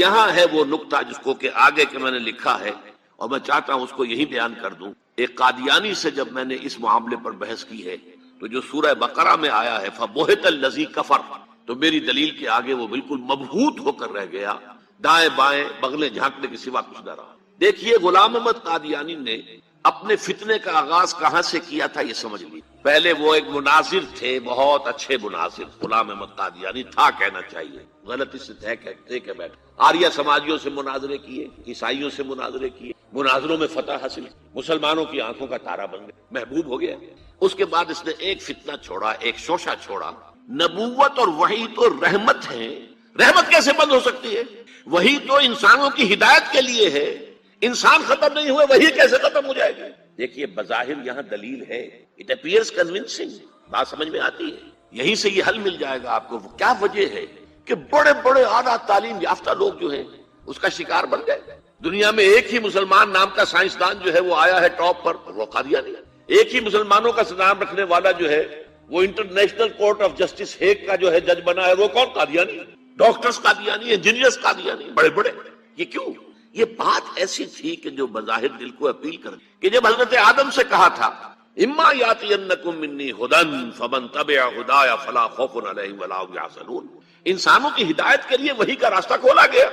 یہاں ہے وہ نقطہ جس کو کہ آگے کے میں نے لکھا ہے اور میں چاہتا ہوں اس کو یہی بیان کر دوں. ایک قادیانی سے جب میں نے اس معاملے پر بحث کی ہے تو جو سورہ بقرہ میں آیا ہے فَبُہِتَ الَّذِي كَفَرَ، تو میری دلیل کے آگے وہ بالکل مبہوت ہو کر رہ گیا، دائیں بائیں بغلیں جھانکنے کے سوا کچھ نہ رہا. دیکھیے غلام احمد قادیانی نے اپنے فتنے کا آغاز کہاں سے کیا تھا یہ سمجھ لی. پہلے وہ ایک مناظر تھے، بہت اچھے مناظر. غلام احمد قادیانی تھا کہنا چاہیے، غلطی سے تھے کہ بیٹھ. آریہ سماجیوں سے مناظرے کیے، عیسائیوں سے مناظرے کیے، مناظروں میں فتح حاصل، مسلمانوں کی آنکھوں کا تارا بن گیا، محبوب ہو گیا. اس کے بعد اس نے ایک فتنہ چھوڑا، ایک شوشہ چھوڑا. نبوت اور وحی تو رحمت ہے، رحمت کیسے بند ہو سکتی ہے؟ وحی تو انسانوں کی ہدایت کے لیے ہے، انسان ختم نہیں ہوئے وحی کیسے ختم ہو جائے گی؟ دیکھیے بظاہر یہاں دلیل ہے، اٹ اپیئرز کنونسنگ، بات سمجھ میں آتی ہے. یہیں سے یہ حل مل جائے گا آپ کو. کیا وجہ ہے کہ بڑے بڑے اعلیٰ تعلیم یافتہ لوگ جو ہیں اس کا شکار بن گئے. دنیا میں ایک ہی مسلمان نام کا سائنسدان جو ہے وہ آیا ہے ٹاپ پر، وہ قادیانی. ایک ہی مسلمانوں کا نام رکھنے والا جو ہے وہ international court of justice Hague کا جو ہے جج بنا ہے، وہ کون؟ قادیانی. ڈاکٹرز قادیانی، انجینئرز قادیانی، بڑے بڑے. یہ کیوں؟ یہ بات ایسی تھی کہ جو بظاہر دل کو اپیل کر، کہ جب حضرت آدم سے کہا تھا اما یاتینکم منی ھدی فمن تبع ھدایا فلا خوف علیہم ولا هم یحزنون، انسانوں کی ہدایت کے لیے وحی کا راستہ کھولا گیا.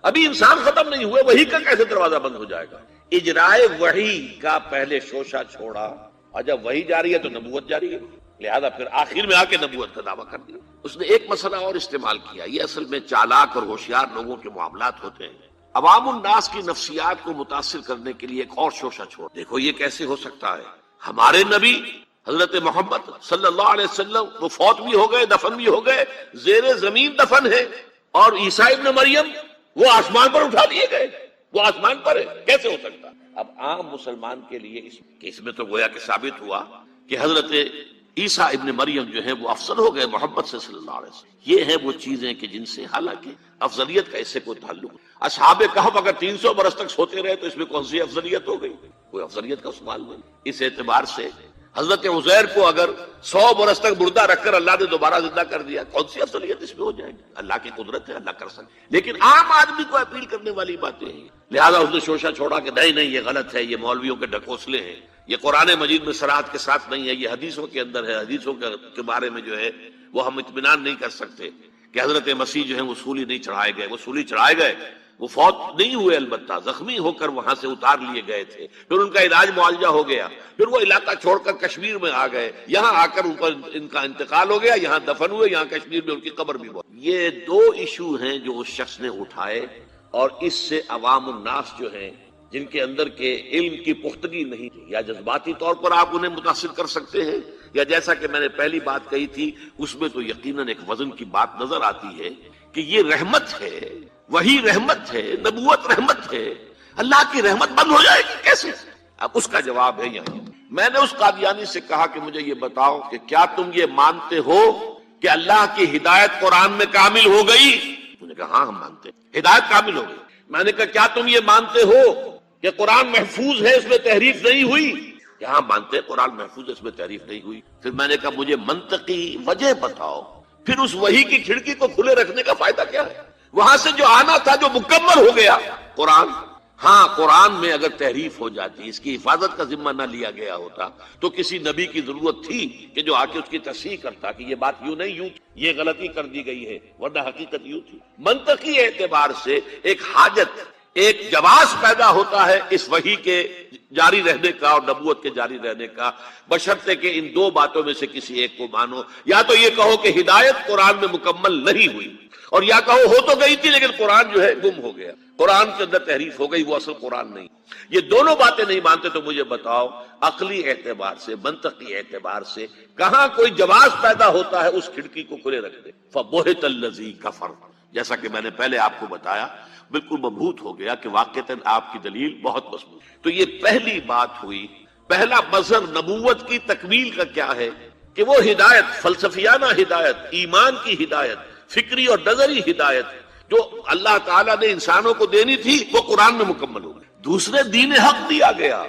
ابھی انسان ختم نہیں ہوئے، وحی کا کیسے دروازہ بند ہو جائے گا؟ اجرائے وحی کا پہلے شوشہ چھوڑا، اور جب وحی جاری ہے تو نبوت جاری ہے، لہذا پھر آخر میں آ کے نبوت کا دعویٰ کر دیا. اس نے ایک مسئلہ اور استعمال کیا. یہ اصل میں چالاک اور ہوشیار لوگوں کے معاملات ہوتے ہیں. عوام الناس کی نفسیات کو متاثر کرنے کے لیے ایک اور شوشہ چھوڑ. دیکھو یہ کیسے ہو سکتا ہے؟ ہمارے نبی حضرت محمد صلی اللہ علیہ وسلم وہ فوت بھی ہو گئے، دفن بھی ہو گئے، زیر زمین دفن ہے، اور عیسیٰ ابن مریم وہ آسمان پر اٹھا دیے گئے، وہ آسمان پر ہے. کیسے ہو سکتا؟ اب عام مسلمان کے لیے اس میں تو گویا کہ ثابت ہوا کہ حضرت عیسیٰ ابن مریم جو ہے وہ افضل ہو گئے محمد سے صلی اللہ علیہ وسلم. یہ ہیں وہ چیزیں کہ جن سے حالانکہ افضلیت کا اس سے کوئی تعلق نہیں. اصحاب کہف اگر 300 برس تک سوتے رہے تو اس میں کون سی افضلیت ہو گئی؟ کوئی افضلیت کا سوال نہیں. اس اعتبار سے حضرت عزیر کو اگر 100 برس تک مردہ رکھ کر اللہ نے دوبارہ زندہ کر دیا، کون سی افضلیت اس میں ہو جائے گی؟ اللہ کی قدرت ہے، اللہ کر سکتے. لیکن عام آدمی کو اپیل کرنے والی باتیں ہیں، لہذا اس نے شوشہ چھوڑا کہ نہیں یہ غلط ہے، یہ مولویوں کے ڈھکوسلے ہیں، یہ قرآن مجید میں صراحت کے ساتھ نہیں ہے، یہ حدیثوں کے اندر ہے، حدیثوں کے بارے میں جو ہے وہ ہم اطمینان نہیں کر سکتے کہ حضرت مسیح جو ہے وہ سولی نہیں چڑھائے گئے. وہ سولی چڑھائے گئے، وہ فوت نہیں ہوئے، البتہ زخمی ہو کر وہاں سے اتار لیے گئے تھے. پھر ان کا علاج معالجہ ہو گیا، پھر وہ علاقہ چھوڑ کر کشمیر میں آ گئے، یہاں آ کر ان کا انتقال ہو گیا، یہاں دفن ہوئے، یہاں کشمیر میں ان کی قبر بھی بہت. یہ دو ایشو ہیں جو اس شخص نے اٹھائے، اور اس سے عوام الناس جو ہیں جن کے اندر کے علم کی پختگی نہیں تھی، یا جذباتی طور پر آپ انہیں متاثر کر سکتے ہیں، یا جیسا کہ میں نے پہلی بات کہی تھی اس میں تو یقیناً ایک وزن کی بات نظر آتی ہے کہ یہ رحمت ہے، وہی رحمت ہے، نبوت رحمت ہے. اللہ کی رحمت بند ہو جائے گی کیسے؟ اب اس کا جواب ہے یہاں. میں نے اس قادیانی سے کہا کہ مجھے یہ بتاؤ کہ کیا تم یہ مانتے ہو کہ اللہ کی ہدایت قرآن میں کامل ہو گئی؟ انہوں نے کہا ہاں ہم مانتے ہیں ہدایت کامل ہو گئی. میں نے کہا کیا تم یہ مانتے ہو کہ قرآن محفوظ ہے، اس میں تحریف نہیں ہوئی؟ کہ ہاں مانتے ہیں قرآن محفوظ ہے، اس میں تحریف نہیں ہوئی. پھر میں نے کہا مجھے منطقی وجہ بتاؤ، پھر اس وحی کی کھڑکی کو کھلے رکھنے کا فائدہ کیا ہے؟ وہاں سے جو آنا تھا جو مکمل ہو گیا قرآن. ہاں قرآن میں اگر تحریف ہو جاتی، اس کی حفاظت کا ذمہ نہ لیا گیا ہوتا تو کسی نبی کی ضرورت تھی کہ جو آ کے اس کی تصحیح کرتا کہ یہ بات یوں نہیں، یوں یہ غلطی کر دی گئی ہے، ورنہ حقیقت یوں تھی. منطقی اعتبار سے ایک حاجت، ایک جواز پیدا ہوتا ہے اس وحی کے جاری رہنے کا اور نبوت کے جاری رہنے کا، بشرطے کہ ان دو باتوں میں سے کسی ایک کو مانو. یا تو یہ کہو کہ ہدایت قرآن میں مکمل نہیں ہوئی، اور یا کہو ہو تو گئی تھی لیکن قرآن جو ہے گم ہو گیا، قرآن کے اندر تحریف ہو گئی، وہ اصل قرآن نہیں. یہ دونوں باتیں نہیں مانتے تو مجھے بتاؤ عقلی اعتبار سے، منطقی اعتبار سے کہاں کوئی جواز پیدا ہوتا ہے اس کھڑکی کو کھلے رکھ دے. فَبُہِتَ الَّذِي كَفَرَ، جیسا کہ میں نے پہلے آپ کو بتایا بالکل مبہوت ہو گیا کہ واقعتاً آپ کی دلیل بہت مضبوط. تو یہ پہلی بات ہوئی. پہلا مظہر نبوت کی تکمیل کا کیا ہے کہ وہ ہدایت، فلسفیانہ ہدایت، ایمان کی ہدایت، فکری اور نظری ہدایت جو اللہ تعالیٰ نے انسانوں کو دینی تھی وہ قرآن میں مکمل ہو گئی. دوسرے دین حق دیا گیا،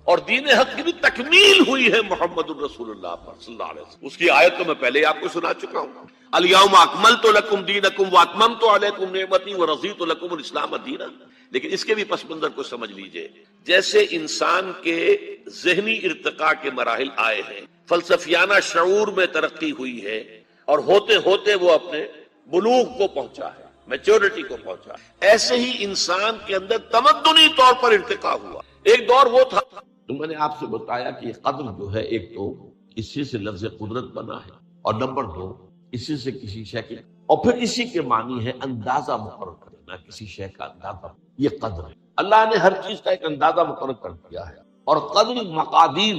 اور دین حق کی بھی تکمیل ہوئی ہے محمد الرسول اللہ پر صلی اللہ علیہ وسلم. اس کی آیت تو میں پہلے ہی آپ کو سنا چکا ہوں. الیوم اکملت لکم دینکم واتممت علیکم نعمتی ورضیت لکم الاسلام دینا. لیکن اس کے بھی پس منظر کو سمجھ لیجئے. جیسے انسان کے ذہنی ارتقاء کے مراحل آئے ہیں، فلسفیانہ شعور میں ترقی ہوئی ہے، اور ہوتے ہوتے وہ اپنے بلوغ کو پہنچا ہے، میچورٹی کو پہنچا، ایسے ہی انسان کے اندر تمدنی طور پر ارتقاء ہوا. ایک دور وہ تھا تو میں نے آپ سے بتایا کہ قدر جو ہے، ایک تو اسی سے لفظ قدرت بنا ہے، اور نمبر دو اسی سے کسی شے کے، اور پھر اسی کے معنی ہے اندازہ مقرر کرنا، کسی شے کا اندازہ. یہ قدر ہے. اللہ نے ہر چیز کا ایک اندازہ مقرر کر دیا ہے. اور قدر مقادیر،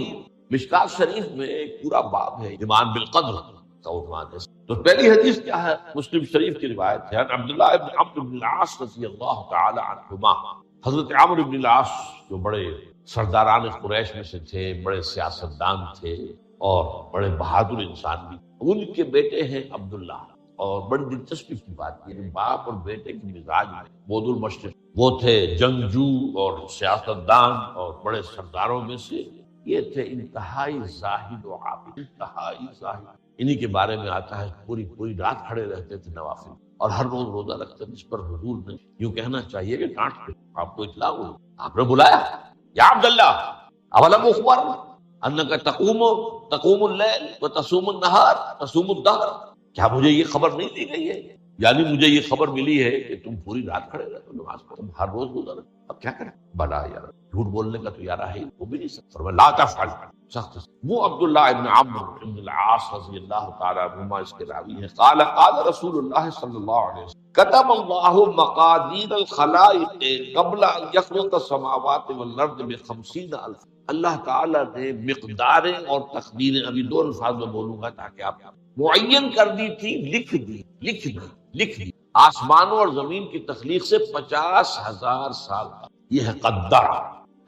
مشکات شریف میں ایک پورا باب ہے ایمان بالقدر کا عنوان ہے. تو پہلی حدیث کیا ہے؟ مسلم شریف کی روایت ہے، عبداللہ ابن عمرو بن العاص رضی اللہ تعالی عنہما. حضرت عمرو بن العاص جو بڑے سرداران قریش میں سے تھے، بڑے سیاستدان تھے اور بڑے بہادر انسان بھی. ان کے بیٹے ہیں عبداللہ. اور بڑی دلچسپی کی بات یہ، باپ اور بیٹے کی مزاج میں بود المشرق، وہ تھے جنگجو اور سیاستدان اور بڑے سرداروں میں سے. یہ تھے انتہائی زاہد و عابد، انتہائی زاہد. انہی کے بارے میں آتا ہے پوری رات کھڑے رہتے تھے نوافل، اور ہر روز روزہ رکھتے تھے. اس پر حضور نے یوں کہنا چاہیے کہ ڈانٹ کے آپ کو اطلاع ہوئی، آپ نے بلایا، یا عبداللہ اولم اخبر انک تقوم اللیل وتصوم النہار تصوم الدہر. کیا مجھے یہ خبر نہیں دی گئی ہے؟ یعنی مجھے یہ خبر ملی ہے کہ تم پوری رات کھڑے رہتے ہو نماز پڑھو، تم ہر روز روزہ رکھتے. اب کیا کریں؟ بلا یار، جھوٹ بولنے کا تو یار ہے وہ بھی نہیں سکتا. فرمایا لا تفعل، سخت. وہ عبداللہ ابن عمرو بن العاص رضی اللہ تعالی عنہما اس کے راوی ہیں. قال رسول اللہ صلی اللہ علیہ وسلم كتب اللہ مقادیر الخلائق قبل ان يخلق السماوات والارض ب50,000. اللہ تعالیٰ نے مقداریں اور تقدیریں، ابھی دو الفاظ میں بولوں گا تاکہ آپ معین کر دی تھی، لکھ دی آسمانوں اور زمین کی تخلیق سے 50,000 سال. یہ ہے قدر،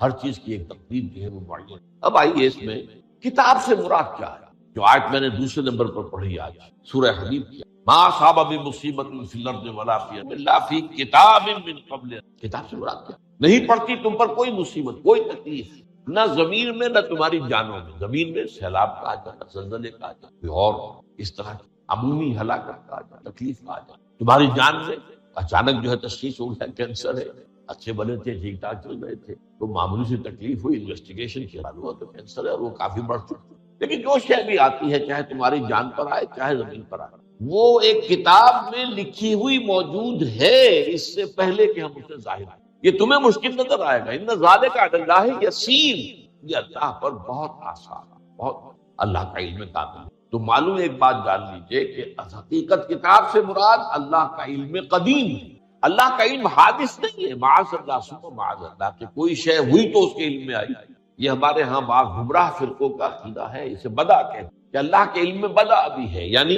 ہر چیز کی ایک تقدیر کی ہے وہ معین. اب آئیے اس میں کتاب سے مراد کیا ہے؟ جو آیت میں نے دوسرے نمبر پر پڑھی آج سورہ حدید کی، ما اصاب بمصیبت فی الارض ولا فی الا فی کتاب من قبل. کتاب سے مراد کیا؟ نہیں پڑتی تم پر کوئی مصیبت، کوئی تکلیف، نہ زمین میں نہ تمہاری جانوں میں. زمین میں سیلاب کا آ جانا، زلزلے کا آ جانا، اور اس طرح کی عمومی ہلاکت کا آ جانا، تکلیف کا آ جانا. تمہاری جان میں اچانک جو ہے تشخیص ہو گیا کینسر ہے، اچھے بنے تھے، ٹھیک ٹھاک چل رہے تھے، تو معمولی سی تکلیف ہوئی، انویسٹیگیشن کیا ہوا تو کینسر ہے اور وہ کافی بڑھ چکی. لیکن جو شے بھی آتی ہے، چاہے تمہاری جان پر آئے چاہے زمین پر آئے، وہ ایک کتاب میں لکھی ہوئی موجود ہے اس سے پہلے کہ ہم اسے ظاہر آئے. یہ تمہیں مشکل نظر آئے گا، ان ذالک علی اللہ یسیر، یہ اللہ پر بہت آسان، بہت اللہ کا علم کامل. تو معلوم ایک بات جان لیجئے کہ حقیقت کتاب سے مراد اللہ کا علم قدیم ہے. اللہ کا علم حادث نہیں ہے، معاذ اللہ ثم معاذ اللہ، کہ کوئی شے ہوئی تو اس کے علم میں آئی. یہ ہمارے ہاں بعض گمراہ فرقوں کا عقیدہ ہے، اسے بدع کہتے ہیں کہ اللہ کے علم میں بدع بھی ہے، یعنی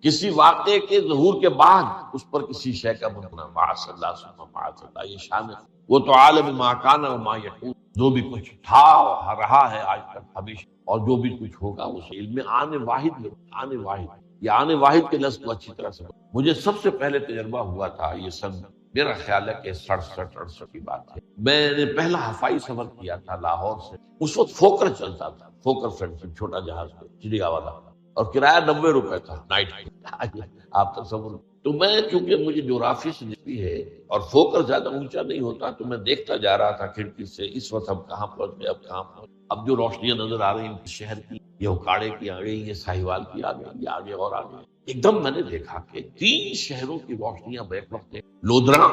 کسی واقعے کے ظہور کے بعد اس پر کسی شے کا بننا. معاذ اللہ ثم معاذ اللہ، یہ شان ہے. وہ تو عالم ما کان و ما یکون، جو بھی کچھ تھا اور رہا ہے آج تک ہمیشہ، اور جو بھی کچھ ہوگا اس علم میں. آنے واحد میں، آنے واحد، یہ آنے واحد کے لفظ کو اچھی طرح سے مجھے سب سے پہلے تجربہ ہوا تھا، یہ سن میرا خیال ہے کہ 67-68 کی بات ہے. میں نے پہلا ہفائی سفر کیا تھا لاہور سے. اس وقت فوکر چلتا تھا، فوکر فرینڈشپ، چھوٹا جہاز پہ چڑیا والا، اور کرایہ 90 روپے تھا نائٹ کا. آپ تصور. تو میں چونکہ مجھے جغرافی سے دلچسپی ہے اور فوکر زیادہ اونچا نہیں ہوتا، تو میں دیکھتا جا رہا تھا کھڑکی سے، اس وقت ہم کہاں پہنچ گئے، اب کہاں پہنچ. اب جو روشنیاں نظر آ رہی ہیں شہر کی، یہ اکاڑے کی آ گئی، یہ ساہیوال کی آ گئی، یہ آگے اور آگے. ایک دم میں نے دیکھا کہ 3 شہروں کی روشنیاں بیک وقت ہیں، لودھرا،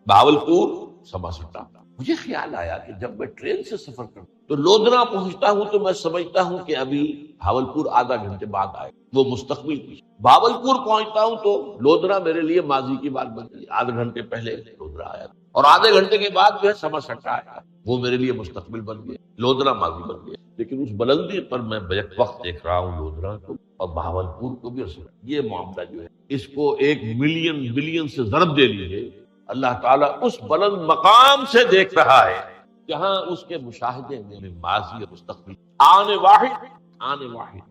بہاولپور، سماسٹا. مجھے خیال آیا کہ جب میں ٹرین سے سفر کرتا تو لودھرا پہنچتا ہوں تو میں سمجھتا ہوں کہ ابھی بہاولپور آدھا گھنٹے بعد آئے، وہ مستقبل کی. بہاولپور پہنچتا ہوں تو لودھرا میرے لیے ماضی کی بات بن گئی، آدھے گھنٹے پہلے لودھرا آیا، اور آدھے گھنٹے کے بعد جو ہے سماسٹا آیا، وہ میرے لیے مستقبل بن گیا، لودھرا ماضی بن گیا. لیکن اس بلندی پر میں بیک وقت دیکھ رہا ہوں لودھرا کو اور بہاولپور کو بھی. یہ معاملہ جو ہے اس کو 1 ملین بلین سے ضرب دے لیجیے. اللہ تعالیٰ اس بلند مقام سے دیکھ رہا ہے جہاں اس کے مشاہدے میں ماضی اور مستقبل آنے واحد.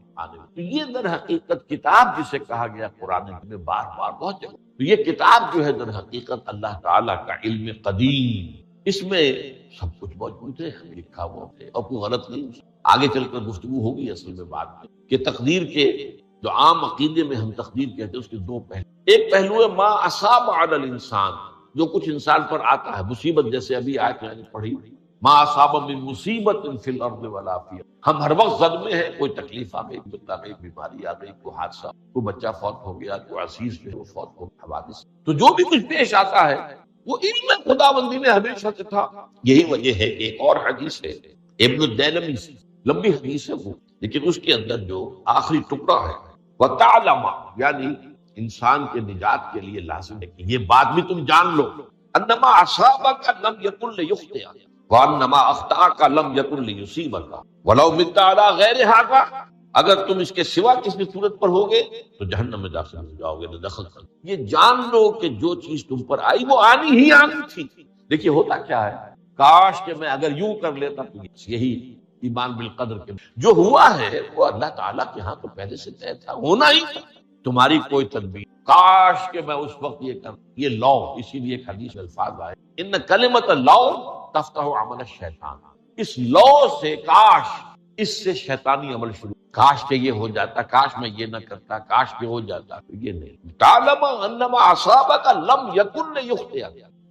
تو یہ در حقیقت کتاب جسے کہا گیا قرآن میں بار بار بہت جگہ، تو یہ کتاب جو ہے در حقیقت اللہ تعالیٰ کا علم قدیم، اس میں سب کچھ موجود ہے، لکھا ہوا ہے اور کوئی غلط نہیں۔ آگے چل کر گفتگو ہوگی اصل میں بات میں کہ تقدیر کے جو عام عقیدے میں ہم تقدیر کہتے ہیں اس کے دو پہلو، ایک پہلو ہے ما اصاب علی الانسان، جو کچھ انسان پر آتا ہے مصیبت، جیسے ابھی آیت میں نے پڑھی ما اصاب من مصیبت فی الارض ولا فی، ہم ہر وقت صدمے ہیں، کوئی تکلیف آ گئی، کوئی بیماری آ گئی، کوئی حادثہ، کوئی بچہ فوت ہو گیا، کوئی عزیز جو ہے وہ فوت ہو گیا، حوادث، تو جو بھی کچھ پیش آتا ہے وہ علم خداوندی میں ہمیشہ سے تھا۔ یہی وجہ ہے کہ ایک اور حدیث ہے ابن الدینمی سے، لمبی حدیث ہے وہ، لیکن اس کے اندر جو آخری ٹکڑا ہے وَتَعْلَمَ، یعنی انسان کے نجات کے لیے لازم ہے کہ یہ بات بھی تم جان لو، انما اصابک لم یکن لیخطئ وانما اخطاک لم یکن لیصیبک ولو مت علی غیر ھذا، اگر تم اس کے سوا کسی صورت پر ہوگے تو جہنم میں داخل ہو جاؤ گے، نہ دخل کر۔ یہ جان لو کہ جو چیز تم پر آئی وہ آنی ہی آنی تھی۔ دیکھیے ہوتا کیا ہے، کاش کہ میں اگر یوں کر لیتا تو یہی ایمان بالقدر کے جو ہوا ہے وہ اللہ تعالیٰ کے ہاں تو پہلے سے طے تھا، ہونا ہی تھا، تمہاری کوئی تدبیر، کاش کہ میں اس وقت یہ کر، یہ لو، اسی لیے ایک حدیث میں الفاظ آئے ان کلمۃ لو تفتح عمل الشیطان، اس لو سے، کاش، اس سے شیطانی عمل شروع، کاش کہ یہ ہو جاتا، کاش میں یہ نہ کرتا، کاش کہ ہو جاتا، یہ نہیں۔ تعلم انما اصابک لم یکن لیخطئ،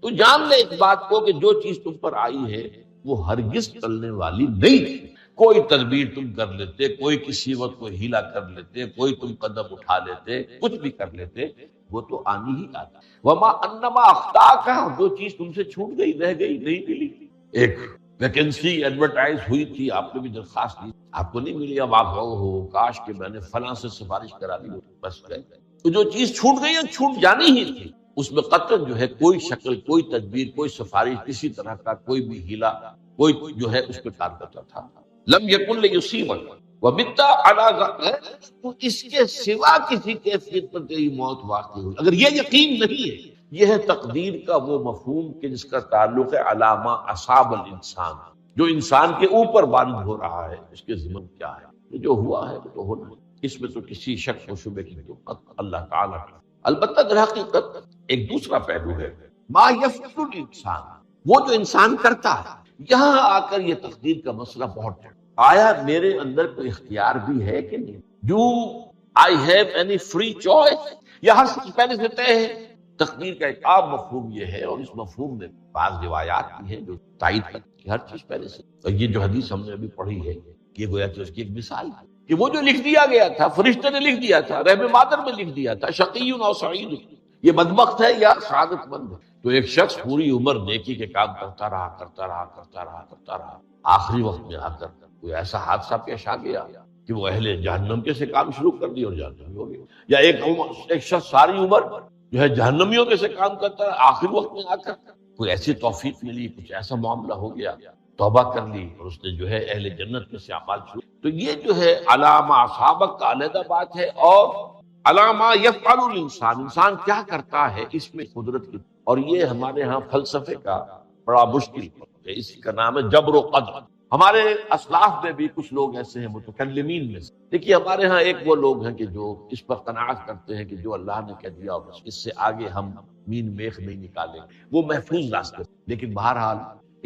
تو جان لے اس بات کو کہ جو چیز تم پر آئی ہے وہ ہرگز ٹلنے والی نہیں تھی۔ کوئی تدبیر تم کر لیتے، کوئی کسی وقت کوئی ہیلا کر لیتے، کوئی تم قدم اٹھا لیتے، کچھ بھی کر لیتے، وہ تو آنی ہی آتا۔ وما انما اخطاک، جو چیز تم سے چھوٹ گئی، رہ گئی، نہیں ملی، ایک ویکنسی ایڈورٹائز ہوئی تھی، آپ نے بھی درخواست دی، آپ کو نہیں ملی، اب آپ ہو کاش کہ میں نے فلاں سے سفارش کرا دی، بس گئے، تو جو چیز چھوٹ گئی ہے چھوٹ جانی ہی تھی، اس میں قطعاً جو ہے کوئی شکل، کوئی تدبیر، کوئی سفارش، کسی طرح کا کوئی بھی ہیلا، کوئی جو ہے اس پہ کار کرتا تھا۔ لم یکن لیصیبک ومت علی غیر، تو اس کے سوا کسی کیفیت پر تیری موت واقع ہوئی، اگر یہ یقین نہیں ہے، یہ ہے تقدیر کا وہ مفہوم کہ جس کا تعلق ہے علامہ اصاب الانسان، جو انسان کے اوپر وارد ہو رہا ہے، اس کے ذمہ کیا ہے، جو ہوا ہے وہ تو ہونا ہے، اس میں تو کسی شک و شبے کی تو اللہ تعالیٰ کا۔ البتہ در حقیقت ایک دوسرا پہلو ہے ما یفعل الانسان، وہ جو انسان کرتا ہے، یہاں آ کر یہ تقدیر کا مسئلہ بہت ہے، آیا میرے اندر کوئی اختیار بھی ہے کہ نہیں، do I have any free choice, یا ہر چیز پہلے سے طے ہے۔ تقدیر کا ایک عام مفہوم یہ ہے، اور اس مفہوم میں بعض روایات بھی ہیں جو تائید کرتی ہیں ہر چیز پہلے سے، اور یہ جو حدیث ہم نے ابھی پڑھی ہے یہ گویا کہ اس کی ایک مثال ہے کہ وہ جو لکھ دیا گیا تھا، فرشتے نے لکھ دیا تھا، رحم مادر میں لکھ دیا تھا، شقی اور سعید، یہ بدبخت ہے یا سعادت مند ہے، تو ایک شخص پوری عمر نیکی کے کام کرتا رہا کرتا رہا کرتا رہا کرتا رہا، آخری وقت میں آ کر کوئی ایسا حادثہ پیش آ گیا کہ وہ اہل جہنم کے سے کام شروع کر دی اور جہنمی ہو گیا، یا ایک شخص ساری عمر جو ہے جہنمیوں کے سے کام کرتا ہے، آخر وقت میں آ کر کوئی ایسی توفیق ملی، کچھ ایسا معاملہ ہو گیا، توبہ کر لی اور اس نے جو ہے اہل جنت میں سے اعمال شروع، تو یہ جو ہے علامہ اصابک کا علیحدہ بات ہے، اور علامہ یفعل الانسان، انسان کیا کرتا ہے، اس میں قدرت کی، اور یہ ہمارے ہاں فلسفے کا بڑا مشکل ہے، اس کا نام ہے جبر و قدر۔ ہمارے اسلاف میں بھی کچھ لوگ ایسے ہیں متکلمین میں سے، دیکھیے ہمارے ہاں ایک وہ لوگ ہیں کہ جو اس پر قناعت کرتے ہیں کہ جو اللہ نے کہہ دیا بس اس سے آگے ہم مین میخ نہیں نکالیں، وہ محفوظ راستے، لیکن بہرحال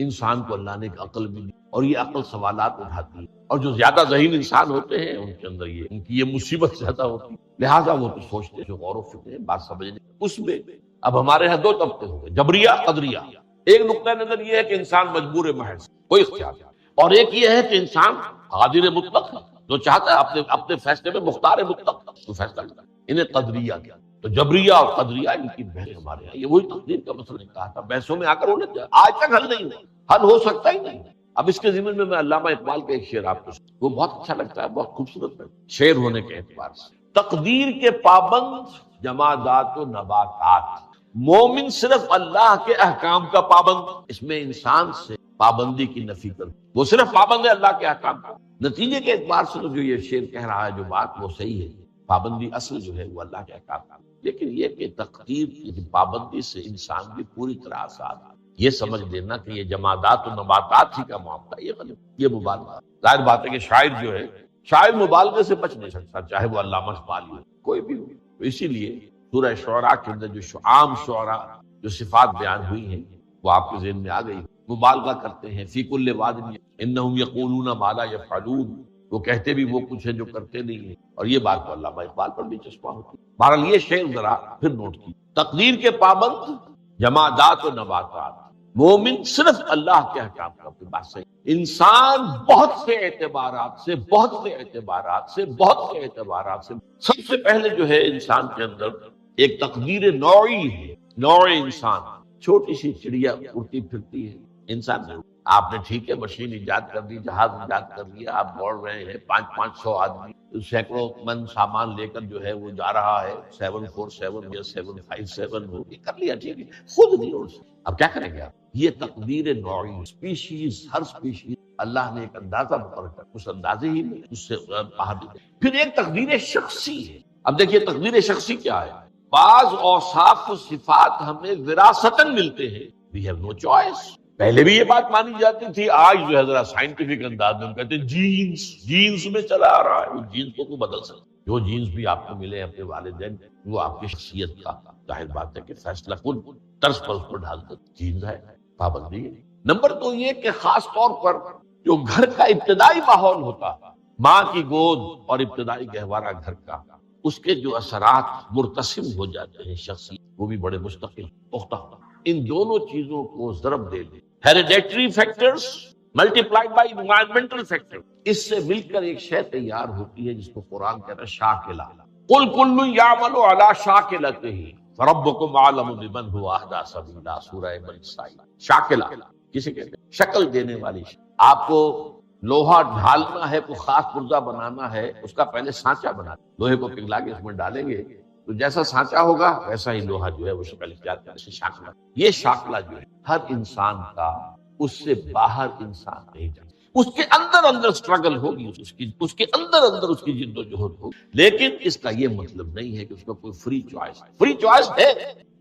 انسان کو اللہ نے ایک عقل بھی دی، اور یہ عقل سوالات اٹھاتی ہے، اور جو زیادہ ذہین انسان ہوتے ہیں ان کے اندر ان کی یہ مصیبت زیادہ ہوتی ہے، لہٰذا وہ تو سوچتے ہیں، جو غور و فکر ہے، بات سمجھنے اس میں۔ اب ہمارے ہاں دو طبقے ہو گئے، جبریہ، قدریہ۔ ایک نقطہ نظر یہ ہے کہ انسان مجبور محض، کوئی اختیار نہیں، اور ایک یہ ہے کہ انسان قادر مطلق ہے، جو چاہتا ہے اپنے فیصلے میں مختار مطلق تو فیصلہ کرتا ہے، انہیں قدریہ کیا، تو جبریہ اور قدریہ ان کی بحث ہمارے یہاں، یہ وہی تقدیر کا مسئلہ نے کہا تھا، بحثوں میں آ کر انہیں آج تک حل نہیں ہوا، حل ہو سکتا ہی نہیں۔ اب اس کے ضمن میں علامہ اقبال کا ایک شعر آپ کو، وہ بہت اچھا لگتا ہے، بہت خوبصورت ہے شعر ہونے کے اعتبار سے، تقدیر کے پابند جمادات و نباتات، مومن صرف اللہ کے احکام کا پابند، اس میں انسان سے پابندی کی نفی کر، وہ صرف پابند ہے اللہ کے احکام کا، نتیجے کے اعتبار سے تو جو یہ شعر کہہ رہا ہے جو بات وہ صحیح ہے، پابندی اصل جو ہے وہ اللہ کے احکام کا، لیکن یہ کہ تقدیر کی پابندی سے انسان بھی پوری طرح آزاد ہے، یہ سمجھ لینا کہ یہ جمادات و نباتات ہی کا معاملہ، یہ غلط، یہ مبالغہ، ظاہر بات ہے کہ شاعر جو ہے، شاعر مبالغے سے بچ نہیں سکتا، چاہے وہ علامہ اقبال ہو، کوئی بھی ہو، تو اسی لیے سورہ شعراء کے اندر جو عام شعراء جو صفات بیان ہوئی ہیں وہ آپ کے ذہن میں آ گئی، مبالغہ کرتے ہیں، فی کل واد انہم یقولون ما لا یفعلون، وہ کہتے بھی وہ کچھ ہے جو کرتے نہیں ہیں، اور یہ بات تو علامہ اقبال پر بھی چسپاں ہوتی ہے۔ بہرحال یہ شعر ذرا پھر نوٹ کی، تقدیر کے پابند جمادات و نباتات، مومن صرف اللہ کے احکام کا بات صحیح۔ انسان بہت سے اعتبارات سے سب سے پہلے جو ہے انسان کے اندر ایک تقدیر نوعی ہے، نوع انسان، چھوٹی سی چڑیا اڑتی پھرتی ہے، انسان نہیں۔ آپ نے ٹھیک ہے مشین ایجاد کر دی، جہاز ایجاد کر دیا، آپ دوڑ رہے ہیں 500 آدمی سینکڑوں من سامان لے کر جو ہے وہ جا رہا ہے، 747 یا 757 ہو، یہ کر لیا ٹھیک ہے، خود نہیں اڑ سکتا، اب کیا کریں گے آپ؟ یہ تقدیر نوعی، اسپیشیز، ہر اسپیشیز اللہ نے ایک اندازہ مقرر کر، اس اندازے ہی میں اس سے باہر نہیں۔ پھر ایک تقدیر شخصی ہے۔ اب دیکھیے تقدیر شخصی کیا ہے؟ بعض اوصاف و صفات ہمیں وراثتاً ملتے ہیں، we have no choice۔ پہلے بھی یہ بات مانی جاتی تھی، آج جو ہے ذرا سائنٹیفک انداز میں ہم کہتے ہیں جینز میں چلا آ رہا ہے، وہ جینز کو کوئی بدل سکتا، جو جینز بھی آپ کو ملے اپنے والدین، وہ آپ کی شخصیت کا ظاہر بات ہے کہ فیصلہ کن طرز پر اس کو ڈال دے، جینز ہے، پابندی ہے۔ نمبر 2 یہ کہ خاص طور پر جو گھر کا ابتدائی ماحول ہوتا، ماں کی گود اور ابتدائی گہوارہ گھر کا، اس کے جو اثرات مرتسم ہو جاتے ہیں شخصیت، وہ بھی بڑے مستقل پختہ۔ ان دونوں چیزوں کو ضرب دے دیں، hereditary factors multiplied by environmental factor, اس سے مل کر ایک شے تیار ہوتی ہے جس کو قرآن کہتا ہے شاکلہ۔ قل کل یعمل علی شاکلتہ فربکم اعلم بمن هو اہدی سبیلا، سورہ بنی اسرائیل۔ شاکلہ کسے کہتے ہیں؟ شکل دینے والی شے۔ آپ کو لوہا ڈھالنا ہے، کوئی خاص پرزہ بنانا ہے، اس کا پہلے سانچہ بنا، لوہے کو پگھلا کے اس میں ڈالیں گے تو جیسا سانچہ ہوگا ویسا ہی لوہا جو ہے وہ شکل اختیار کرے، اسے شاکلہ۔ یہ شاکلہ جو ہے ہر انسان کا، اس سے باہر انسان نہیں جاتا، اس کے اندر سٹرگل ہوگی، اس کے اندر اس کی جد و جہد ہوگی، لیکن اس کا یہ مطلب نہیں ہے کہ اس کا کوئی فری چوائس ہے۔ فری چوائس ہے،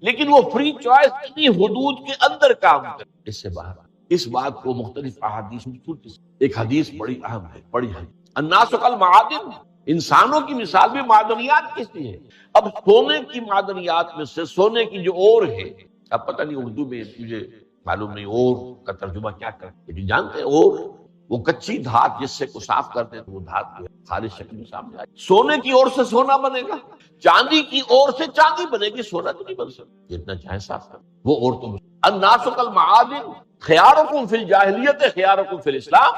لیکن وہ فری چوائس اتنی حدود کے اندر کام کرے، اس سے باہر۔ اس بات کو مختلف احادیث میں ایک حدیث بڑی اہم ہے، بڑی ہے، الناس کالمعادن، انسانوں کی مثال بھی معدنیات کی سی ہے۔ اب سونے کی معدنیات میں سے سونے کی جو اور ہے، اب پتہ نہیں اردو میں مجھے معلوم نہیں اور کا ترجمہ کیا کریں، لیکن جانتے ہیں اور وہ کچی دھات جس سے کو صاف کرتے ہیں، وہ دھات جو ہے خالص شکل میں سامنے آئے۔ سونے کی اور سے سونا بنے گا، چاندی کی اور سے چاندی بنے گی، سونا تو نہیں بن سکتا، جتنا چاہے صاف کر وہ اور تو۔ الناس کالمعادن خیارکم فی الجاہلیت خیارکم فی الاسلام،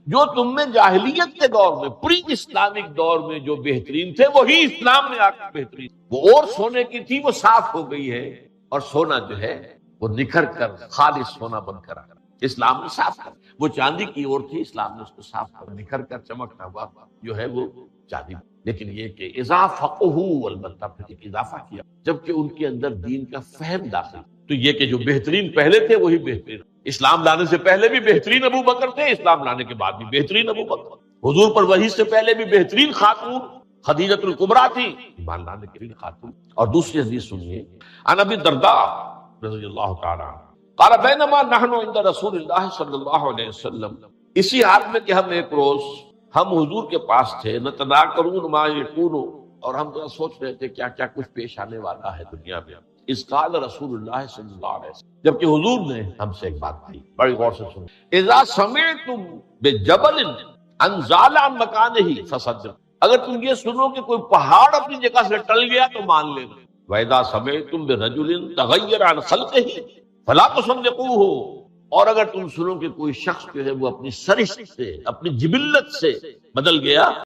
جو تم میں جاہلیت کے دور میں، پری اسلامک دور میں جو بہترین تھے وہی اسلام میں آ کر بہترین، وہ اور سونے کی تھی وہ صاف ہو گئی ہے، اور سونا جو ہے وہ نکھر کر خالص سونا بن کر آ کر اسلام نے صاف کر، وہ چاندی کی اور تھی، اسلام نے اس کو صاف کر نکھر کر چمکتا ہوا جو ہے وہ چاندی۔ لیکن یہ کہ اذا فقہوا، البتہ پھر ایک اضافہ کیا، جبکہ ان کے اندر دین کا فہم داخل، تو یہ کہ جو بہترین پہلے تھے وہی بہترین، اسلام لانے سے پہلے بھی بہترین ابو بکر تھے، اسلام لانے کے بعد بھی بہترین ابو بکر، حضور پر وحی سے پہلے بھی بہترین خاتون خدیجۃ الکبریٰ تھی، ایمان لانے کے لیے خاتون۔ اور دوسری حدیث سنیے، عن ابی الدرداء رضی اللہ تعالی عنہ قال بینما نحن عند رسول اللہ صلی اللہ علیہ وسلم، اسی حال میں کہ ہم ایک روز ہم حضور کے پاس تھے، نتذاکرون ما یکون، اور ہم ذرا سوچ رہے تھے کیا کیا کچھ پیش آنے والا ہے دنیا میں۔ اس قال رسول اللہ صلی اللہ علیہ وسلم، جبکہ حضور نے ہم سے ایک بات کہی، بڑی غور سے سنیں، اذا سمعتم بجبل انزال عن مکانہ فصدق، اگر تم یہ سنو کہ کوئی پہاڑ اپنی جگہ سے ٹل گیا تو مان لینا، وَإِذَا سَمِعْتُمْ بِرَجُلٍ تَغَيَّرَ عَنْ خَلْقِهِ فَلَا تُصَدِّقُوهُ، اور اگر تم سنو کہ کوئی شخص جو ہے وہ اپنی سرشت سے، اپنی جبلت سے بدل گیا